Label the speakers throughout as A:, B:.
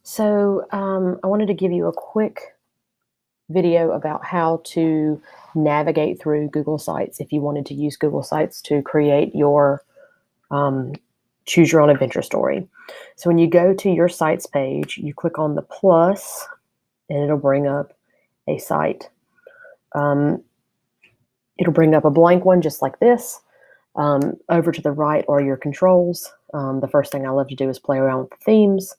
A: So I wanted to give you a quick video about how to navigate through Google Sites if you wanted to use Google Sites to create your um, choose your own adventure story. So when you go to your sites page, you click on the plus and it'll bring up a site. Um, it'll bring up a blank one just like this. Over to the right are your controls. The first thing I love to do is play around with the themes.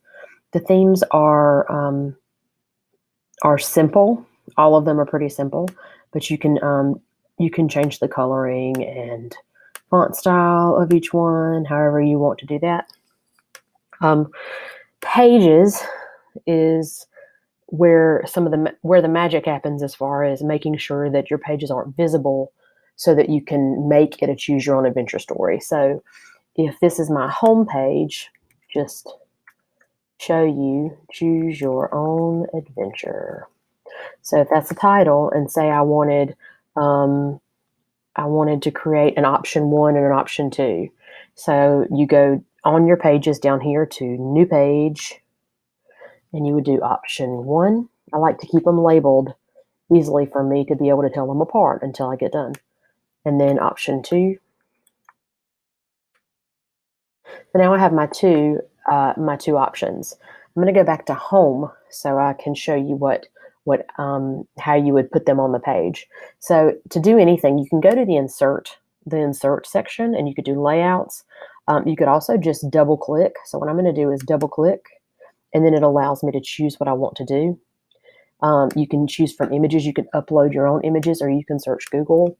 A: The themes are simple. All of them are pretty simple, but you can change the coloring and font style of each one, however you want to do that. Um, Pages is where where the magic happens as far as making sure that your pages aren't visible so that you can make it a choose your own adventure story. So if this is my home page, just show you choose your own adventure. So if that's the title, and say um, I wanted to create an option 1 and an option 2. So you go on your pages down here to new page, and you would do option 1. I like to keep them labeled easily for me to be able to tell them apart until I get done. And then option 2. So now I have my two options. I'm going to go back to home so I can show you how you would put them on the page. So to do anything, you can go to the insert section, and you could do layouts. You could also just double click. So what I'm going to do is double click, and then it allows me to choose what I want to do. You can choose from images. You can upload your own images, or you can search Google.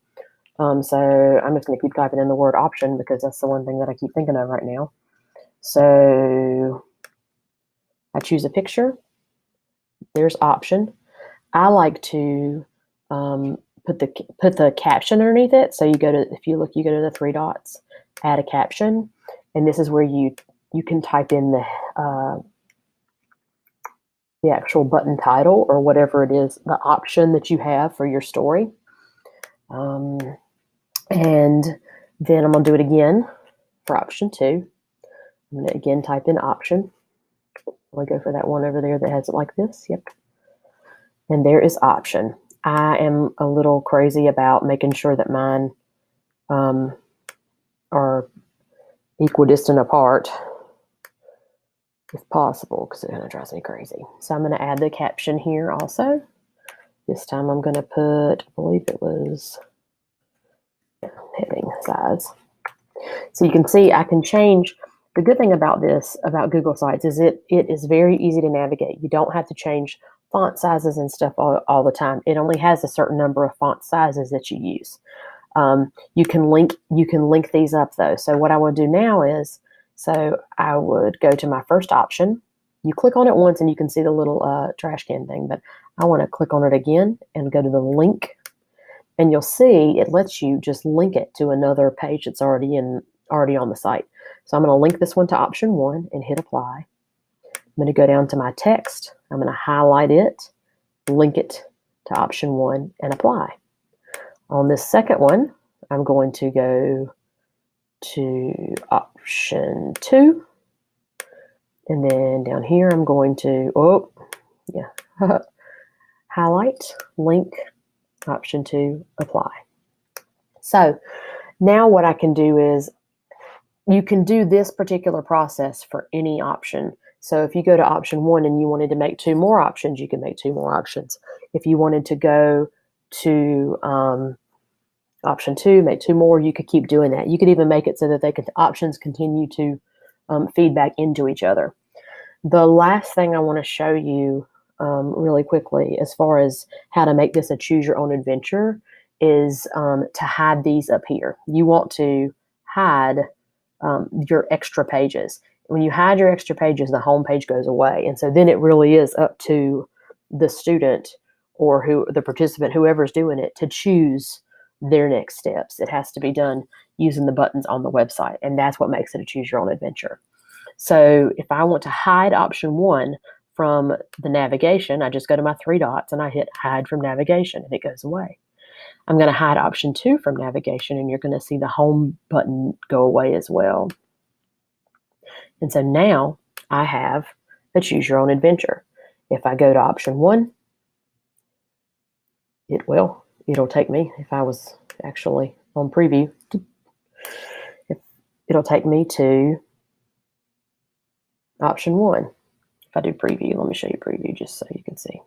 A: So I'm just going to keep typing in the word option because that's the one thing that I keep thinking of right now. So I choose a picture. There's option. I like to put the caption underneath it. So you go to you go to the 3 dots, add a caption, and this is where you can type in the actual button title or whatever it is, the option that you have for your story. And then I'm gonna do it again for option 2. I'm gonna again type in option. I'll go for that one over there that has it like this. Yep. And there is option. I am a little crazy about making sure that mine are equidistant apart if possible, because it kind of drives me crazy. So I'm going to add the caption here also. This time I'm going to put, I believe it was heading size. So you can see I can change. The good thing about this, about Google Sites, is it is very easy to navigate. You don't have to change font sizes and stuff all the time. It only has a certain number of font sizes that you use. You can link these up though. So what I will do now is, so I would go to my first option. You click on it once and you can see the little trash can thing, but I want to click on it again and go to the link, and you'll see it lets you just link it to another page that's already on the site. So I'm going to link this one to option 1 and hit apply. I'm going to go down to my text. I'm going to highlight it, link it to option 1, and apply. On this second one, I'm going to go to option 2. And then down here, I'm going to, highlight, link, option 2, apply. So now what I can do is, you can do this particular process for any option. So if you go to option 1 and you wanted to make 2 more options, you can make 2 more options. If you wanted to go to option 2, make 2 more, you could keep doing that. You could even make it so that options continue to feedback into each other. The last thing I want to show you really quickly, as far as how to make this a choose your own adventure, is to hide these up here. You want to hide your extra pages. When you hide your extra pages, the home page goes away. And so then it really is up to the student or the participant, whoever's doing it, to choose their next steps. It has to be done using the buttons on the website. And that's what makes it a choose your own adventure. So if I want to hide option 1 from the navigation, I just go to my 3 dots and I hit hide from navigation and it goes away. I'm going to hide option 2 from navigation, and you're going to see the home button go away as well. And so now I have a choose your own adventure. If I go to option 1, it'll take me, if I was actually on preview, it'll take me to option 1. If I do preview, let me show you preview just so you can see.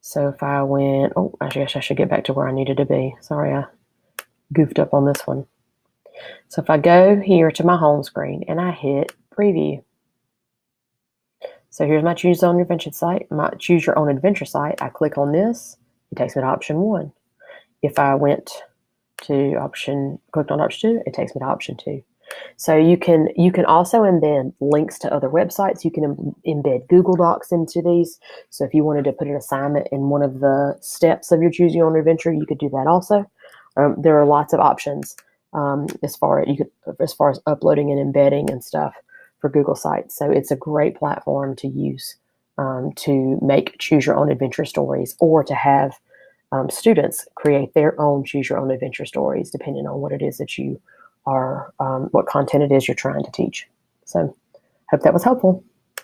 A: So if I went, I guess I should get back to where I needed to be. Sorry, I goofed up on this one. So if I go here to my home screen and I hit preview. So here's my choose your own adventure site, my choose your own adventure site. I click on this, it takes me to option 1. If I went to clicked on option 2, it takes me to option 2. So you can also embed links to other websites. You can embed Google Docs into these. So if you wanted to put an assignment in one of the steps of your choose your own adventure, you could do that also. There are lots of options as far as uploading and embedding and stuff for Google Sites. So it's a great platform to use to make choose your own adventure stories, or to have students create their own choose your own adventure stories, depending on what it is that you are, what content it is you're trying to teach. So hope that was helpful.